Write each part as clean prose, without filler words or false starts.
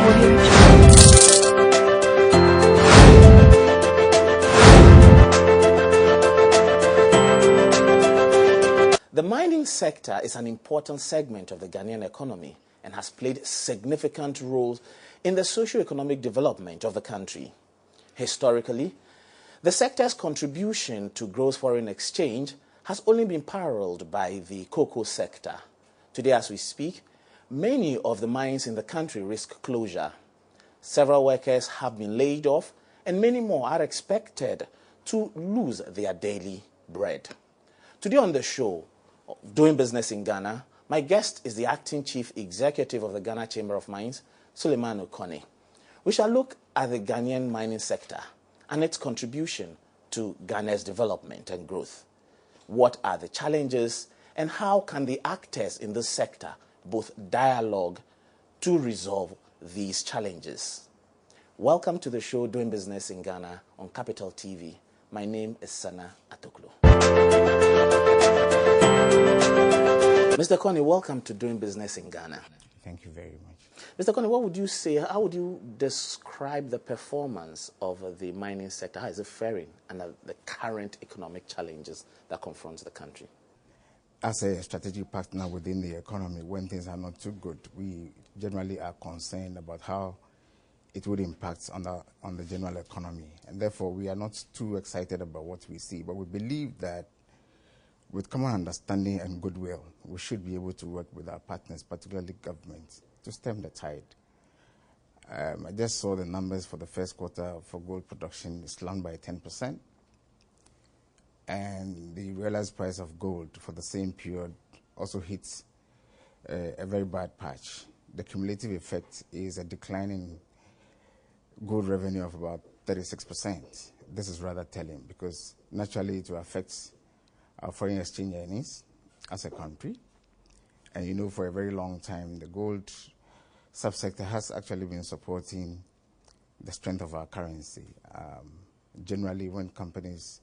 The mining sector is an important segment of the Ghanaian economy and has played significant roles in the socio-economic development of the country. Historically, the sector's contribution to gross foreign exchange has only been paralleled by the cocoa sector. Today, as we speak, many of the mines in the country risk closure. Several workers have been laid off, and many more are expected to lose their daily bread. Today on the show, Doing Business in Ghana, my guest is the Acting Chief Executive of the Ghana Chamber of Mines, Sulleymanu Konney. We shall look at the Ghanaian mining sector and its contribution to Ghana's development and growth. What are the challenges and how can the actors in this sector both dialogue to resolve these challenges? Welcome to the show Doing Business in Ghana on Capital TV. My name is Sena Atoklo. Mr. Konney, welcome to Doing Business in Ghana. Thank you very much. Mr. Konney, what would you say, how would you describe the performance of the mining sector? How is it faring under the current economic challenges that confronts the country? As a strategic partner within the economy, when things are not too good, we generally are concerned about how it would impact on the general economy. And therefore, we are not too excited about what we see. But we believe that with common understanding and goodwill, we should be able to work with our partners, particularly governments, to stem the tide. I just saw the numbers for the first quarter for gold production slumped by 10%. And the realized price of gold for the same period also hits a very bad patch. The cumulative effect is a decline in gold revenue of about 36%. This is rather telling because naturally it will affect our foreign exchange earnings as a country. And you know, for a very long time, the gold subsector has actually been supporting the strength of our currency. Generally, when companies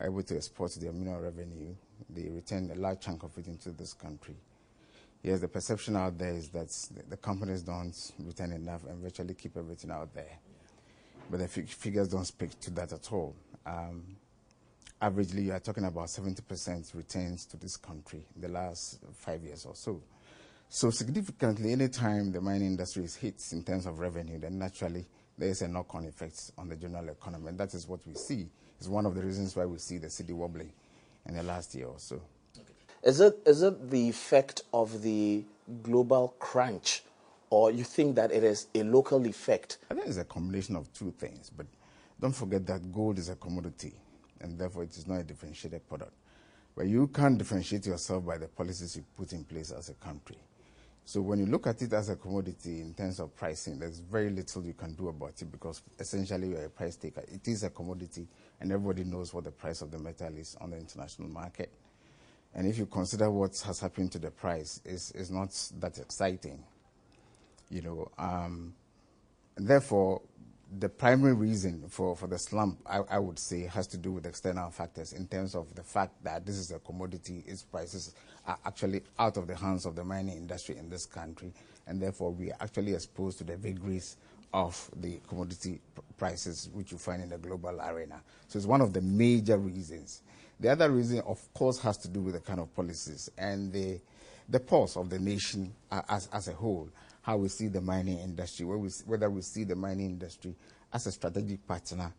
are able to export their mineral revenue, they return a large chunk of it into this country. Yes, the perception out there is that the companies don't return enough and virtually keep everything out there. But the figures don't speak to that at all. Averagely, you are talking about 70% returns to this country in the last 5 years or so. So significantly, any time the mining industry is hit in terms of revenue, then naturally there is a knock-on effect on the general economy. And that is what we see. It's one of the reasons why we see the cedi wobbling in the last year or so. Okay. Is it the effect of the global crunch, or you think that it is a local effect? I think it's a combination of two things. But don't forget that gold is a commodity, and therefore it is not a differentiated product. But you can't differentiate yourself by the policies you put in place as a country. So when you look at it as a commodity in terms of pricing, there's very little you can do about it because essentially you're a price taker. It is a commodity, and everybody knows what the price of the metal is on the international market. And if you consider what has happened to the price, it's not that exciting. You know, and therefore, the primary reason for the slump, I would say, has to do with external factors in terms of the fact that this is a commodity, its prices are actually out of the hands of the mining industry in this country, and therefore we are actually exposed to the vagaries of the commodity prices which you find in the global arena. So it's one of the major reasons. The other reason, of course, has to do with the kind of policies and the pulse of the nation as a whole. How we see the mining industry, whether we see the mining industry as a strategic partner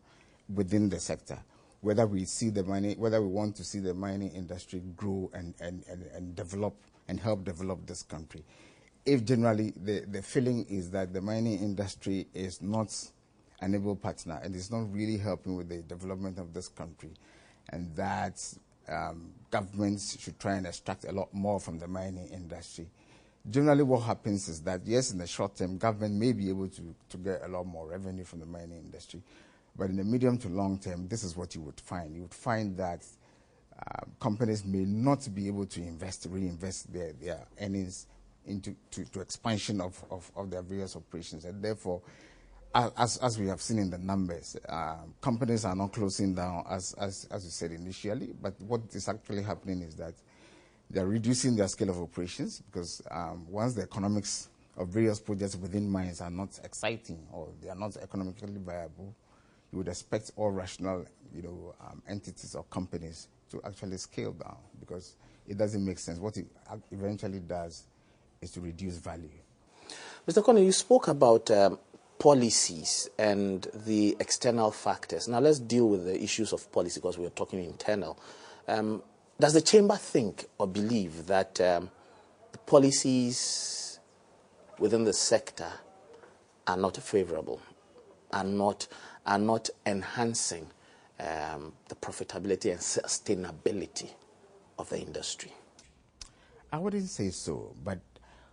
within the sector, whether we want to see the mining industry grow and develop and help develop this country. If generally the feeling is that the mining industry is not an able partner and is not really helping with the development of this country, and that governments should try and extract a lot more from the mining industry, generally what happens is that, yes, in the short term, government may be able to get a lot more revenue from the mining industry. But in the medium to long term, this is what you would find. You would find that companies may not be able to reinvest their earnings into expansion of their various operations. And therefore, as we have seen in the numbers, companies are not closing down, as you said initially. But what is actually happening is that they're reducing their scale of operations because once the economics of various projects within mines are not exciting or they are not economically viable, you would expect all rational, entities or companies to actually scale down, because it doesn't make sense. What it eventually does is to reduce value. Mr. Konney, you spoke about policies and the external factors. Now let's deal with the issues of policy, because we are talking internal. Does the chamber think or believe that the policies within the sector are not favorable, are not enhancing the profitability and sustainability of the industry? I wouldn't say so, but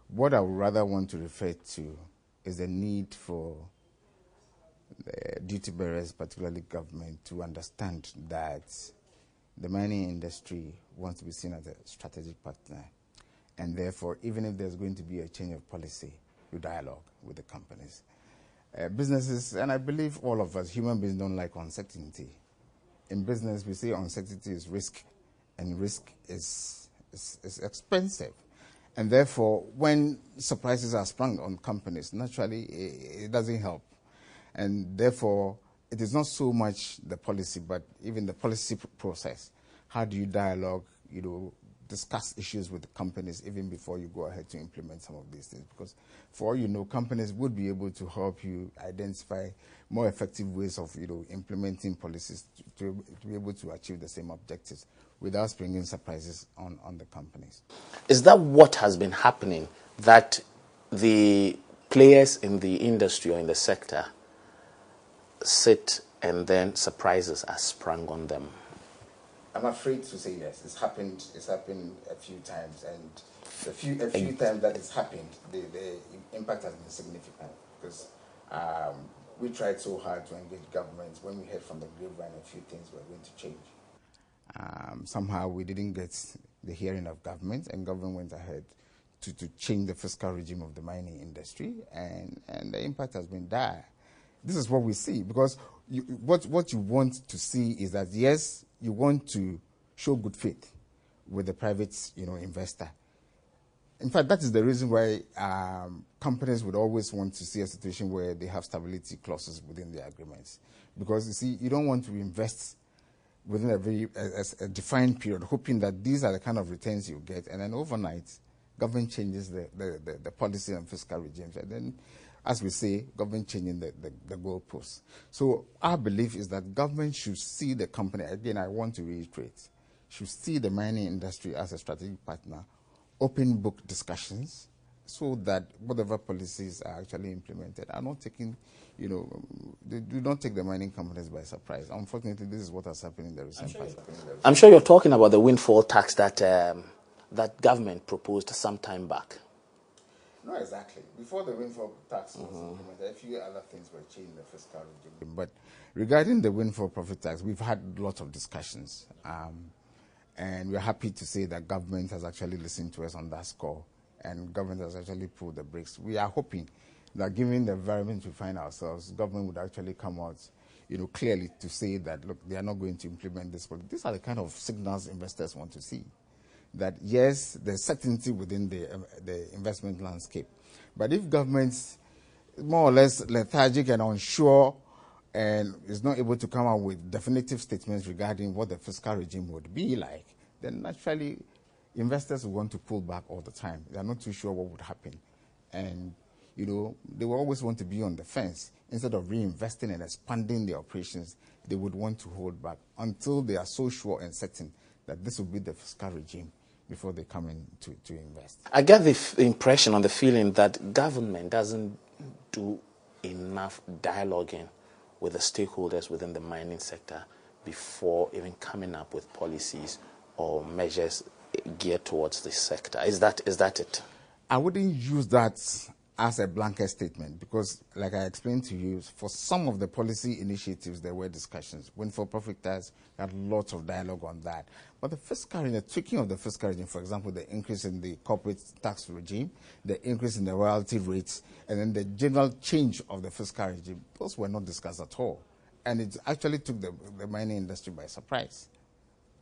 what I would rather want to refer to is the need for the duty bearers, particularly government, to understand that the mining industry wants to be seen as a strategic partner, and therefore, even if there's going to be a change of policy, you dialogue with the companies. Businesses, and I believe all of us, human beings, don't like uncertainty. In business, we say uncertainty is risk, and risk is expensive. And therefore, when surprises are sprung on companies, naturally, it doesn't help. And therefore, it is not so much the policy, but even the policy process. How do you dialogue, discuss issues with the companies even before you go ahead to implement some of these things? Because for all you know, companies would be able to help you identify more effective ways of, implementing policies to be able to achieve the same objectives without springing surprises on the companies. Is that what has been happening, that the players in the industry or in the sector sit and then surprises are sprung on them? I'm afraid to say yes. It's happened a few times, and a few times that it's happened, the impact has been significant, because we tried so hard to engage governments. When we heard from the grapevine a few things were going to change. Somehow we didn't get the hearing of government, and government went ahead to change the fiscal regime of the mining industry, and the impact has been dire. This is what we see, because what you want to see is that, yes, you want to show good faith with the private, investor. In fact, that is the reason why companies would always want to see a situation where they have stability clauses within their agreements. Because, you see, you don't want to invest within a defined period, hoping that these are the kind of returns you get, and then overnight, government changes the policy and fiscal regimes, and then, as we say, government changing the goalposts. So our belief is that government should see the company, again, I want to reiterate, should see the mining industry as a strategic partner, open book discussions, so that whatever policies are actually implemented are not taking, they do not take the mining companies by surprise. Unfortunately, this is what has happened in the recent past. I'm sure you're talking about the windfall tax that that government proposed some time back. No, exactly. Before the windfall tax was implemented, a few other things were changed in the fiscal regime. But regarding the windfall profit tax, we've had lots of discussions. And we're happy to say that government has actually listened to us on that score, and government has actually pulled the brakes. We are hoping that, given the environment we find ourselves, government would actually come out, clearly to say that, look, they are not going to implement this. But these are the kind of signals investors want to see. That, yes, there's certainty within the investment landscape. But if government's more or less lethargic and unsure and is not able to come up with definitive statements regarding what the fiscal regime would be like, then naturally investors will want to pull back all the time. They are not too sure what would happen. And, they will always want to be on the fence. Instead of reinvesting and expanding their operations, they would want to hold back until they are so sure and certain that this will be the fiscal regime before they come in to invest. I get the impression or the feeling that government doesn't do enough dialoguing with the stakeholders within the mining sector before even coming up with policies or measures geared towards this sector. Is that it? I wouldn't use that as a blanket statement, because, like I explained to you, for some of the policy initiatives, there were discussions. Windfall profit tax, had lots of dialogue on that. But the fiscal regime, the tweaking of the fiscal regime, for example, the increase in the corporate tax regime, the increase in the royalty rates, and then the general change of the fiscal regime, those were not discussed at all. And it actually took the mining industry by surprise,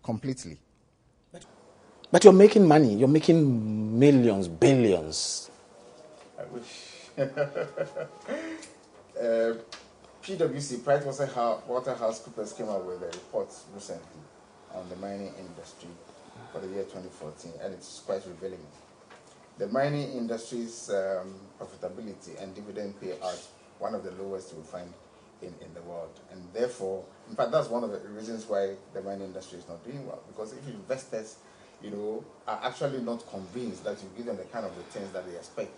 completely. But you're making money. You're making millions, billions. I wish. PwC, PricewaterhouseCoopers, came out with a report recently on the mining industry for the year 2014, and it's quite revealing. The mining industry's profitability and dividend payout, one of the lowest you'll find in the world. And therefore, in fact, that's one of the reasons why the mining industry is not doing well. Because if investors, are actually not convinced that you give them the kind of returns that they expect,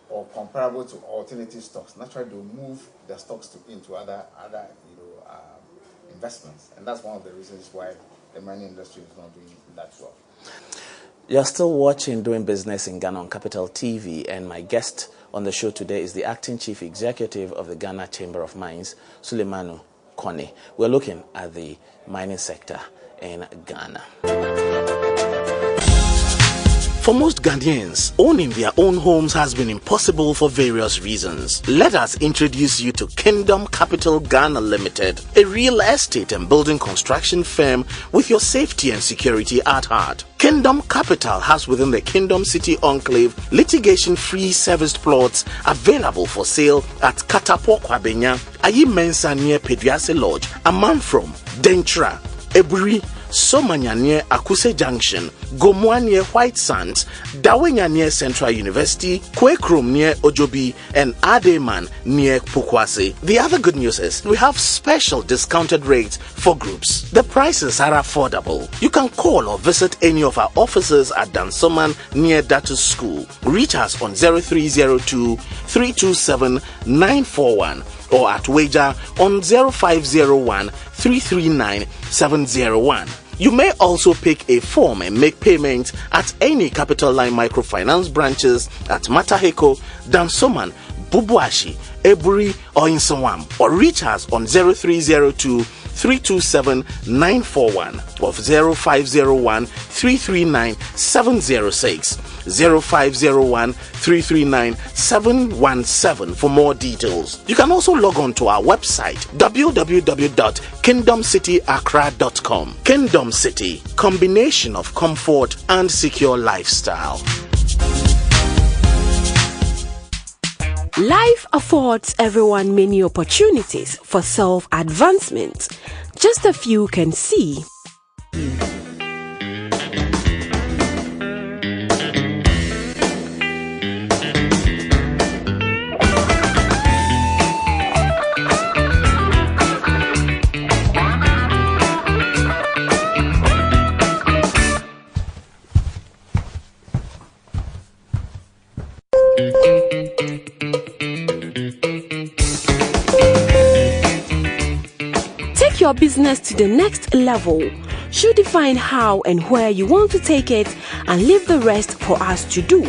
or comparable to alternative stocks, naturally they'll move their stocks into other investments. And that's one of the reasons why the mining industry is not doing that well. You're still watching Doing Business in Ghana on Capital TV, and my guest on the show today is the Acting Chief Executive of the Ghana Chamber of Mines, Sulleymanu Konney. We're looking at the mining sector in Ghana. For most Ghanaians, owning their own homes has been impossible for various reasons. Let us introduce you to Kingdom Capital Ghana Limited, a real estate and building construction firm with your safety and security at heart. Kingdom Capital has within the Kingdom City Enclave litigation-free serviced plots available for sale at Katapo Kwabenya, Ayi Mensa near Peduase Lodge, Amanfrom, Dentra, Eburi, Somanya near Akuse Junction, Gomwa near White Sands, Dawenya near Central University, Kwekrum near Ojobi, and Ademan near Pukwase. The other good news is we have special discounted rates for groups. The prices are affordable. You can call or visit any of our offices at Dansoman near Datu School. Reach us on 0302 327 941 or at Wager on 0501 339 701. You may also pick a form and make payments at any Capital Line Microfinance branches at Mataheko, Dansoman, Bubuashi, Eburi, or Insawam, or reach us on 0302 327 941 or 0501 339 706. 0501 339 717 for more details. You can also log on to our website www.kingdomcityaccra.com. Kingdom City, combination of comfort and secure lifestyle. Life affords everyone many opportunities for self-advancement. Just a few can see. Take your business to the next level. You define how and where you want to take it, and leave the rest for us to do.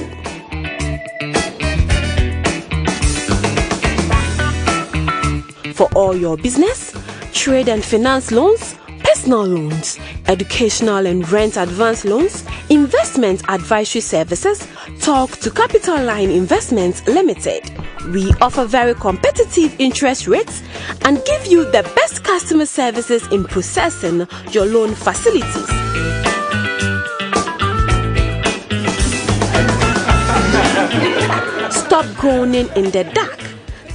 For all your business, trade and finance loans, personal loans, educational and rent advance loans, investment advisory services, talk to Capital Line Investments Limited. We offer very competitive interest rates and give you the best customer services in processing your loan facilities. Stop groaning in the dark.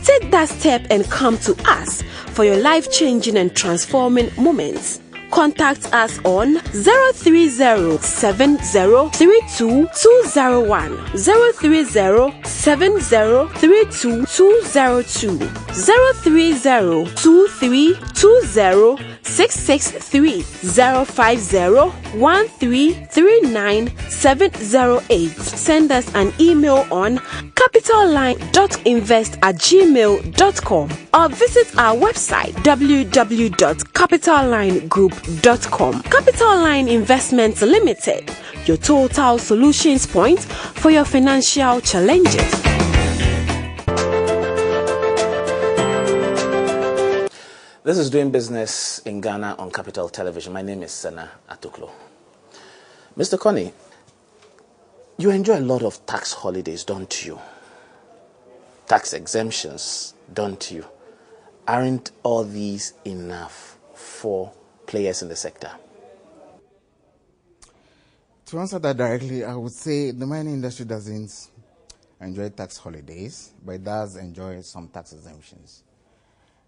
Take that step and come to us for your life-changing and transforming moments. Contact us on 030-7032-201, 030-7032-202, 030-2320-663, 050-1339-708. Send us an email on capitalline.invest@gmail.com or visit our website www.capitallinegroup.com. Capital Line Investments Limited, your total solutions point for your financial challenges. This is Doing Business in Ghana on Capital Television. My name is Sena Atoklo. Mr. Konney, you enjoy a lot of tax holidays, don't you? Tax exemptions, don't you? Aren't all these enough for players in the sector? To answer that directly, I would say the mining industry doesn't enjoy tax holidays, but it does enjoy some tax exemptions.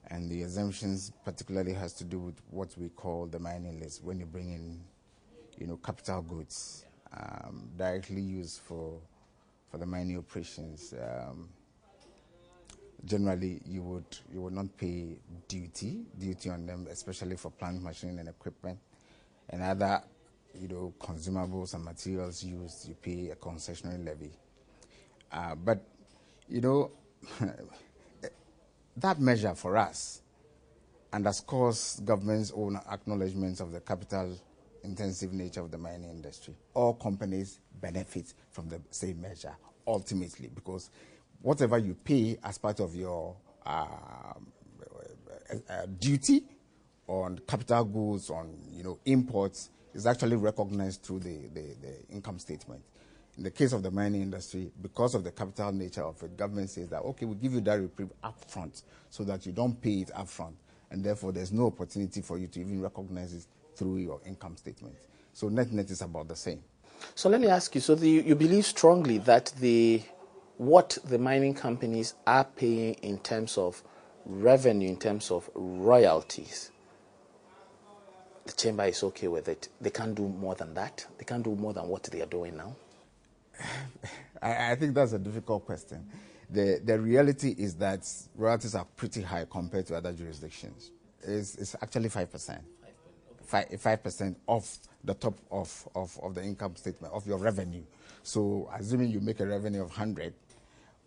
And the exemptions particularly has to do with what we call the mining list, when you bring in, capital goods directly used for the mining operations. Generally, you would not pay duty on them, especially for plant, machinery, and equipment, and other consumables and materials used. You pay a concessionary levy, but that measure for us underscores government's own acknowledgements of the capital-intensive nature of the mining industry. All companies benefit from the same measure ultimately, because whatever you pay as part of your duty on capital goods, on imports, is actually recognized through the income statement. In the case of the mining industry, because of the capital nature of it, government says that, okay, we'll give you that reprieve up front so that you don't pay it up front, and therefore there's no opportunity for you to even recognize it through your income statement. So net is about the same. So let me ask you, so you believe strongly that what the mining companies are paying in terms of revenue, in terms of royalties, the chamber is okay with it? They can't do more than that? They can't do more than what they are doing now? I think that's a difficult question. The reality is that royalties are pretty high compared to other jurisdictions. It's actually 5%. 5% off the top of the income statement, of your revenue. So assuming you make a revenue of 100,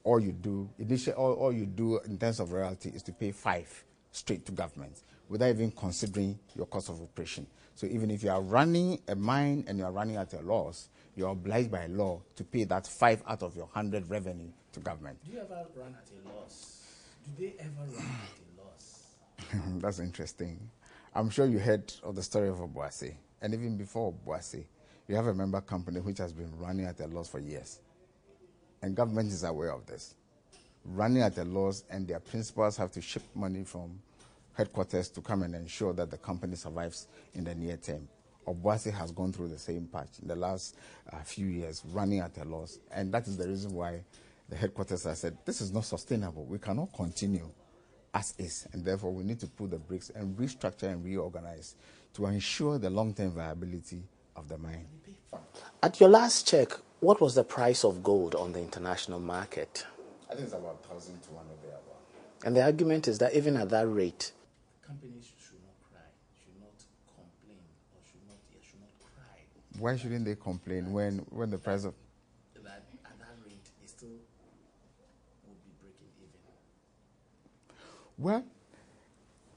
all you do in terms of royalty is to pay 5 straight to government without even considering your cost of operation. So even if you are running a mine and you are running at a loss, you're obliged by law to pay that 5 out of your 100 revenue to government. Do you ever run at a loss? Do they ever run at a loss? That's interesting. I'm sure you heard of the story of Obuasi. And even before Obuasi, you have a member company which has been running at a loss for years. And government is aware of this. Running at a loss, and their principals have to ship money from headquarters to come and ensure that the company survives in the near term. Obuasi has gone through the same patch in the last few years, running at a loss. And that is the reason why the headquarters has said, this is not sustainable. We cannot continue as is. And therefore, we need to put the brakes and restructure and reorganize to ensure the long-term viability of the mine. At your last check, what was the price of gold on the international market? I think it's about 1,200 there. And the argument is that even at that rate, companies should not cry, should not complain, or should not cry. Why shouldn't they complain when the price of... That at that rate, they still would be breaking even? Well,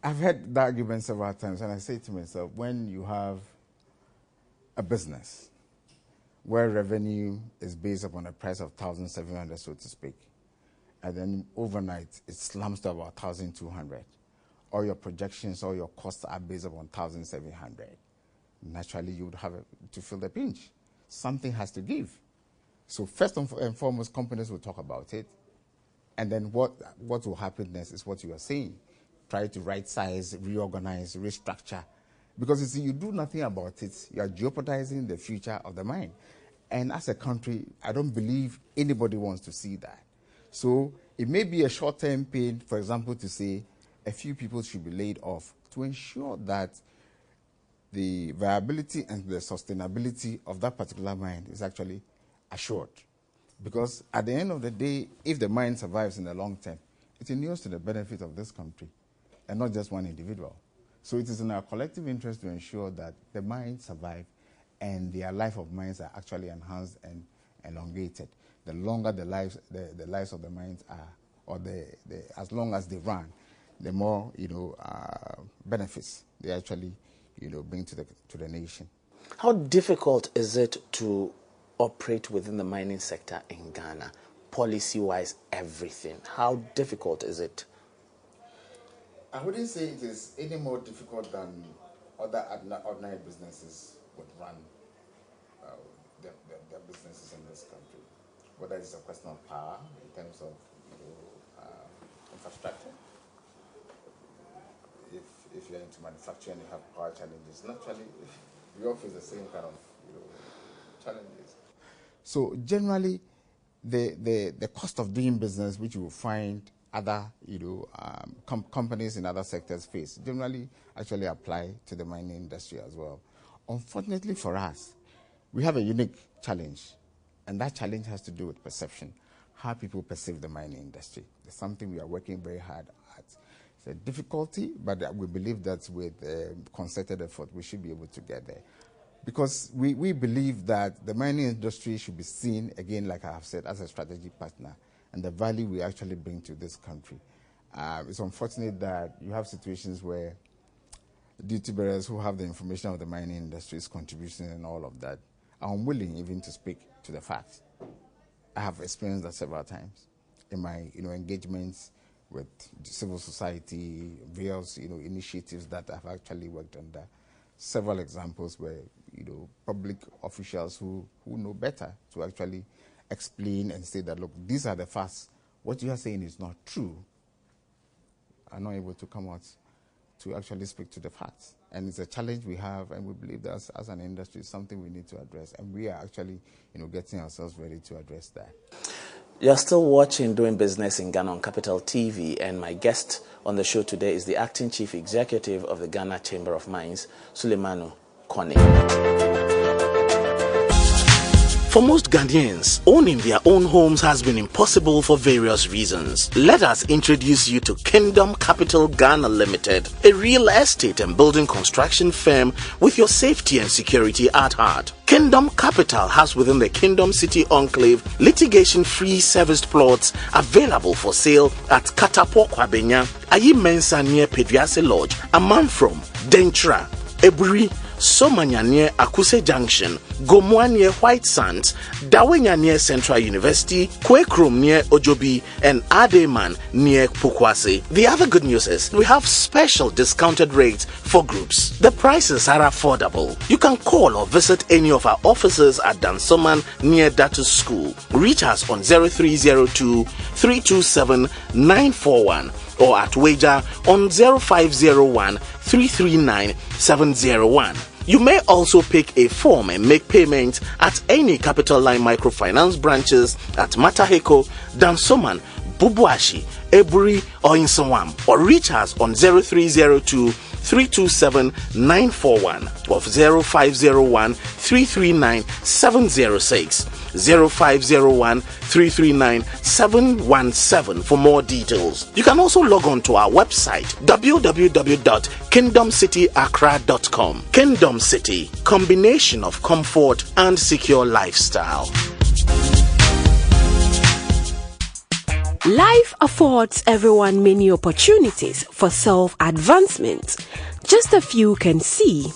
I've heard that argument several times, and I say to myself, when you have a business where revenue is based upon a price of 1,700, so to speak, and then overnight it slumps to about 1,200, all your projections, all your costs are based upon 1,700, naturally you would have to feel the pinch. Something has to give. So first and foremost, companies will talk about it, and then what will happen next is what you are saying. Try to right-size, reorganize, restructure. Because you see, you do nothing about it, you are jeopardizing the future of the mine. And as a country, I don't believe anybody wants to see that. So it may be a short-term pain, for example, to say a few people should be laid off to ensure that the viability and the sustainability of that particular mine is actually assured. Because at the end of the day, if the mine survives in the long term, it inures to the benefit of this country and not just one individual. So it is in our collective interest to ensure that the mines survive and their life of mines are actually enhanced and elongated. The longer the lives of the mines are, or as long as they run, the more benefits they actually bring to the nation. How difficult is it to operate within the mining sector in Ghana, policy-wise, everything? How difficult is it? I wouldn't say it is any more difficult than other ordinary businesses would run their businesses in this country. Whether it's a question of power in terms of infrastructure. If you're into manufacturing, you have power challenges. Naturally, we all face the same kind of challenges. So generally, the cost of doing business, which you will find other companies in other sectors face, generally actually apply to the mining industry as well. Unfortunately for us, we have a unique challenge, and that challenge has to do with perception, how people perceive the mining industry. It's something we are working very hard at. It's a difficulty, but we believe that with concerted effort, we should be able to get there. Because we believe that the mining industry should be seen, again, like I have said, as a strategic partner, and the value we actually bring to this country. It's unfortunate that you have situations where duty bearers who have the information of the mining industry's contribution and all of that are unwilling even to speak to the facts. I have experienced that several times in my engagements with civil society, various initiatives that I've actually worked under. Several examples where public officials who know better to actually explain and say that, look, these are the facts. What you are saying is not true. Are not able to come out to actually speak to the facts. And it's a challenge we have, and we believe that as an industry, it's something we need to address. And we are actually, getting ourselves ready to address that. You're still watching Doing Business in Ghana on Capital TV, and my guest on the show today is the Acting Chief Executive of the Ghana Chamber of Mines, Sulleymanu, Konney. For most Ghanaians, owning their own homes has been impossible for various reasons. Let us introduce you to Kingdom Capital Ghana Limited, a real estate and building construction firm with your safety and security at heart. Kingdom Capital has within the Kingdom City Enclave litigation-free serviced plots available for sale at Katapo Kwabenya, Ayi Mensa near Pediase Lodge, Amanfrom, Dentra, Eburi, Somanya near Akuse Junction, Gomwa near White Sands, Dawenya near Central University, Kwekrum near Ojobi, and Ademan near Pukwase. The other good news is we have special discounted rates for groups. The prices are affordable. You can call or visit any of our offices at Dansoman near Datu School. Reach us on 0302 327 941 or at Wager on 0501 339 701. You may also pick a form and make payments at any Capital Line Microfinance branches at Mataheko, Dansoman, Bubuashi, Eburi, or Insawam, or reach us on 0302 327 941 or 0501 339 706. 0501 339 717 for more details. You can also log on to our website www.kingdomcityaccra.com. Kingdom City, combination of comfort and secure lifestyle. Life affords everyone many opportunities for self-advancement. Just a few can see.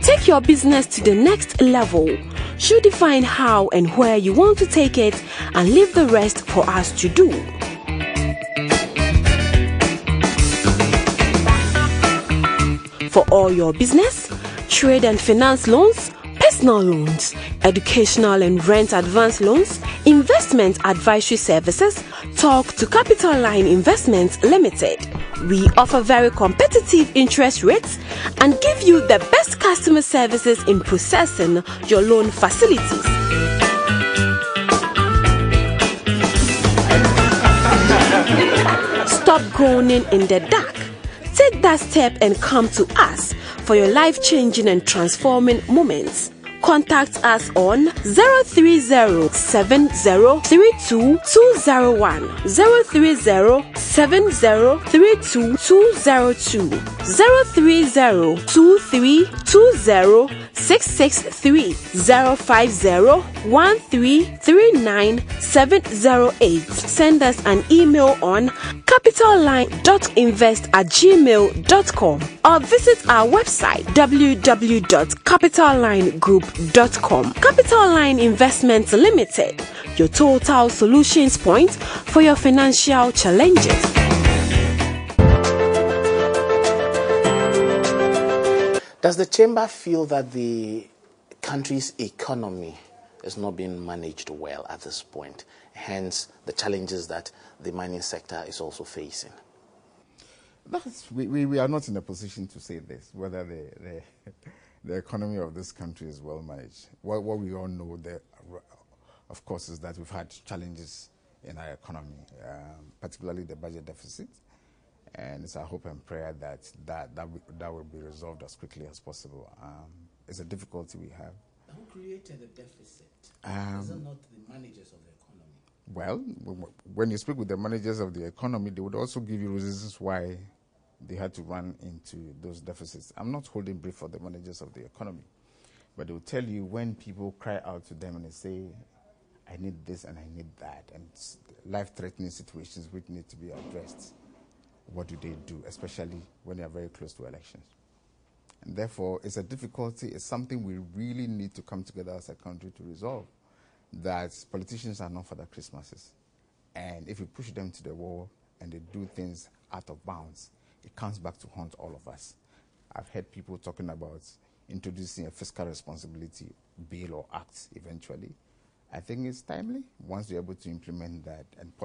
Take your business to the next level. You define how and where you want to take it, and leave the rest for us to do. For all your business, trade and finance loans, personal loans, educational and rent advance loans, investment advisory services, talk to Capital Line Investments Limited. We offer very competitive interest rates and give you the best customer services in processing your loan facilities. Stop groaning in the dark. Take that step and come to us for your life-changing and transforming moments. Contact us on 030-7032-201, 030-7032-202, 030-2320-663, 050 1339708. Send us an email on capitalline.invest@gmail.com or visit our website www.capitallinegroup.com. Capital Line Investments Limited, your total solutions point for your financial challenges. Does the chamber feel that the country's economy is not being managed well at this point, hence the challenges that the mining sector is also facing? We are not in a position to say this, whether the economy of this country is well managed. What we all know, of course, is that we've had challenges in our economy, particularly the budget deficit. And it's our hope and prayer that will be resolved as quickly as possible. It's a difficulty we have. Who created the deficit? Is it not the managers of the economy? Well, when you speak with the managers of the economy, they would also give you reasons why they had to run into those deficits. I'm not holding brief for the managers of the economy, but they will tell you when people cry out to them and they say, I need this and I need that, and life-threatening situations which need to be addressed. What do they do, especially when they are very close to elections? And therefore, it's a difficulty. It's something we really need to come together as a country to resolve, that politicians are not for their Christmases. And if you push them to the wall and they do things out of bounds, it comes back to haunt all of us. I've heard people talking about introducing a fiscal responsibility bill or act eventually. I think it's timely. Once we're able to implement that, and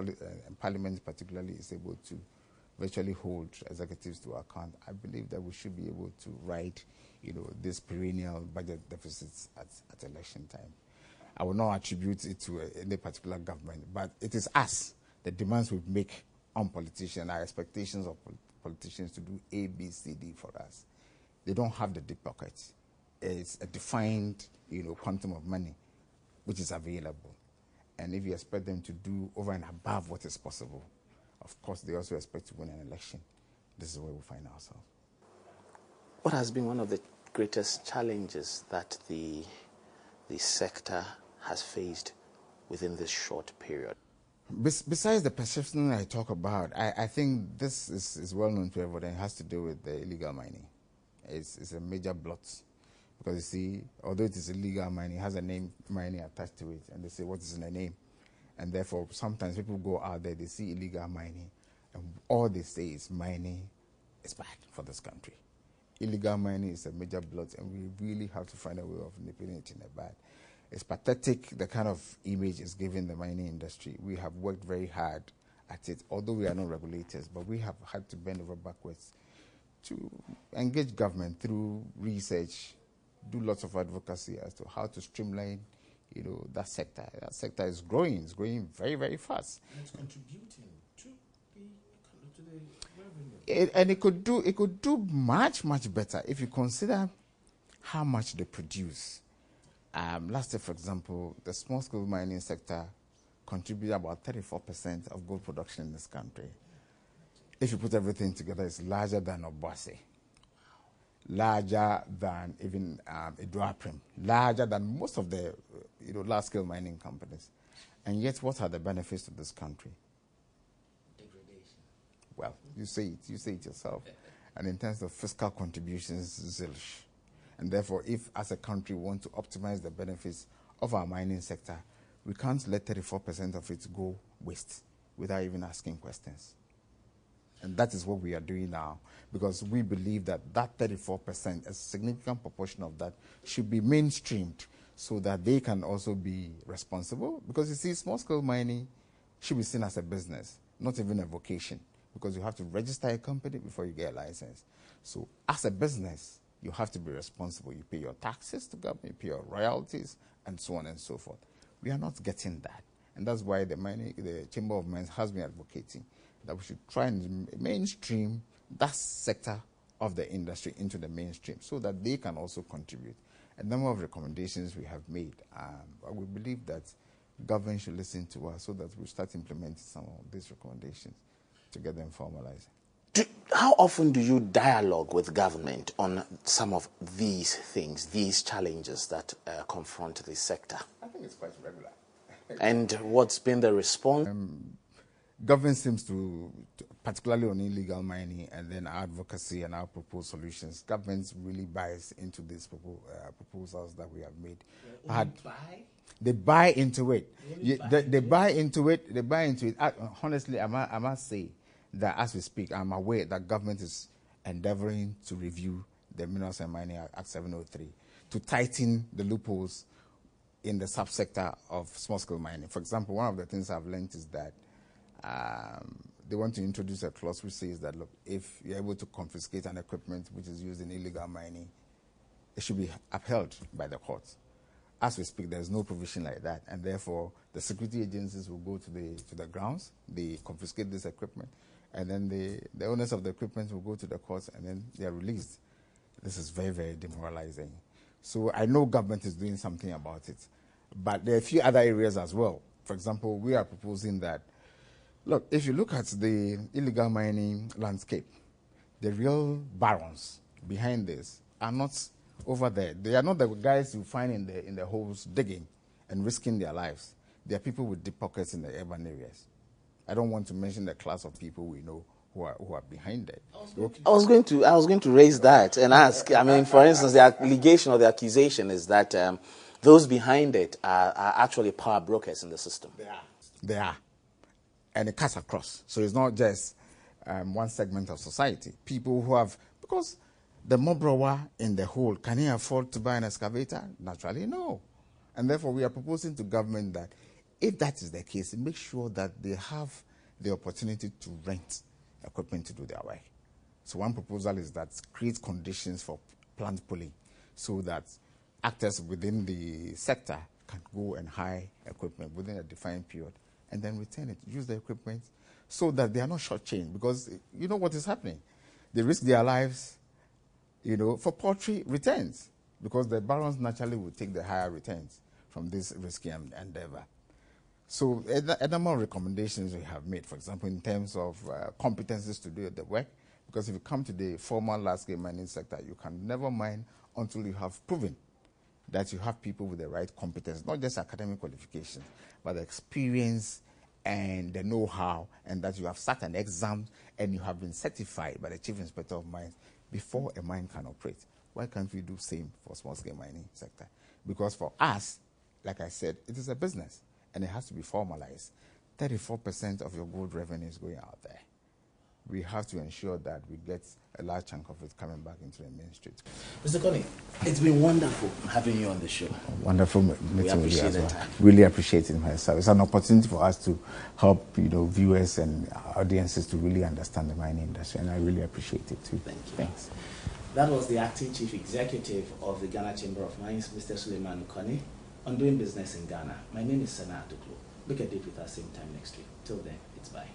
Parliament particularly is able to virtually hold executives to account, I believe that we should be able to right, these perennial budget deficits at election time. I will not attribute it to any particular government, but it is us, the demands we make on politicians, our expectations of politicians to do A, B, C, D for us. They don't have the deep pockets. It's a defined, quantum of money which is available. And if you expect them to do over and above what is possible, of course, they also expect to win an election. This is where we find ourselves. What has been one of the greatest challenges that the sector has faced within this short period? Besides the perception I talk about, I think this is well known to everybody. It has to do with the illegal mining. It's a major blot. Because you see, although it is illegal mining, it has a name mining attached to it. And they say, what is in the name? And therefore, sometimes people go out there, they see illegal mining, and all they say is mining is bad for this country. Illegal mining is a major blot, and we really have to find a way of nipping it in the bud. It's pathetic the kind of image it's giving the mining industry. We have worked very hard at it, although we are not regulators, but we have had to bend over backwards to engage government through research, do lots of advocacy as to how to streamline that sector. That sector is growing. It's growing very, very fast. And it's contributing to the revenue. And it could do much, much better if you consider how much they produce. Last year, for example, the small-scale mining sector contributed about 34% of gold production in this country. If you put everything together, it's larger than Obuasi, larger than even Iduaprim, larger than most of the large-scale mining companies. And yet, what are the benefits to this country? Degradation. Well, you say it yourself. And in terms of fiscal contributions, zilch. And therefore, if as a country we want to optimize the benefits of our mining sector, we can't let 34% of it go waste without even asking questions. And that is what we are doing now, because we believe that 34%, a significant proportion of that, should be mainstreamed so that they can also be responsible. Because you see, small-scale mining should be seen as a business, not even a vocation, because you have to register a company before you get a license. So as a business, you have to be responsible. You pay your taxes to government, you pay your royalties, and so on and so forth. We are not getting that. And that's why the Chamber of Mines has been advocating that we should try and mainstream that sector of the industry into the mainstream so that they can also contribute. A number of recommendations we have made, but we believe that government should listen to us so that we start implementing some of these recommendations to get them formalized. How often do you dialogue with government on some of these things, these challenges that confront this sector? I think it's quite regular. And what's been the response? Government seems to, particularly on illegal mining and then our advocacy and our proposed solutions, government really buys into these proposals that we have made. They buy into it. They buy into it. They buy into it. Honestly, I must say that as we speak, I'm aware that government is endeavoring to review the Minerals and Mining Act 703 to tighten the loopholes in the subsector of small-scale mining. For example, one of the things I've learned is that they want to introduce a clause which says that, look, if you're able to confiscate an equipment which is used in illegal mining, it should be upheld by the courts. As we speak, there is no provision like that, and therefore the security agencies will go to the grounds, they confiscate this equipment, and then the owners of the equipment will go to the courts, and then they are released. This is very, very demoralizing. So I know government is doing something about it, but there are a few other areas as well. For example, we are proposing that, look, if you look at the illegal mining landscape, the real barons behind this are not over there. They are not the guys you find in the holes digging and risking their lives. They are people with deep pockets in the urban areas. I don't want to mention the class of people we know who are behind it. I was going to raise that and ask. I mean, for instance, the allegation or the accusation is that those behind it are actually power brokers in the system. They are. And it cuts across. So it's not just one segment of society. People who have, because the mobrower in the whole, can he afford to buy an excavator? Naturally, no. And therefore, we are proposing to government that if that is the case, make sure that they have the opportunity to rent equipment to do their work. So one proposal is that create conditions for plant pooling so that actors within the sector can go and hire equipment within a defined period and then return it, use the equipment so that they are not shortchanged, because you know what is happening. They risk their lives, for paltry returns, because the barons naturally will take the higher returns from this risky endeavor. So a number of recommendations we have made, for example, in terms of competencies to do the work, because if you come to the formal large-scale mining sector, you can never mine until you have proven that you have people with the right competence, not just academic qualifications, but the experience and the know-how, and that you have sat an exam and you have been certified by the Chief Inspector of Mines before a mine can operate. Why can't we do the same for small-scale mining sector? Because for us, like I said, it is a business, and it has to be formalized. 34% of your gold revenue is going out there. We have to ensure that we get a large chunk of it coming back into the main street. Mr. Konney, it's been wonderful having you on the show. Wonderful meeting with you as well. Really appreciate it myself. It's an opportunity for us to help viewers and audiences to really understand the mining industry, and I really appreciate it too. Thank you. Thanks. That was the Acting Chief Executive of the Ghana Chamber of Mines, Mr. Sulleymanu Konney, on doing business in Ghana. My name is Sena Atoklo. Look at it with us same time next week. Till then, it's bye.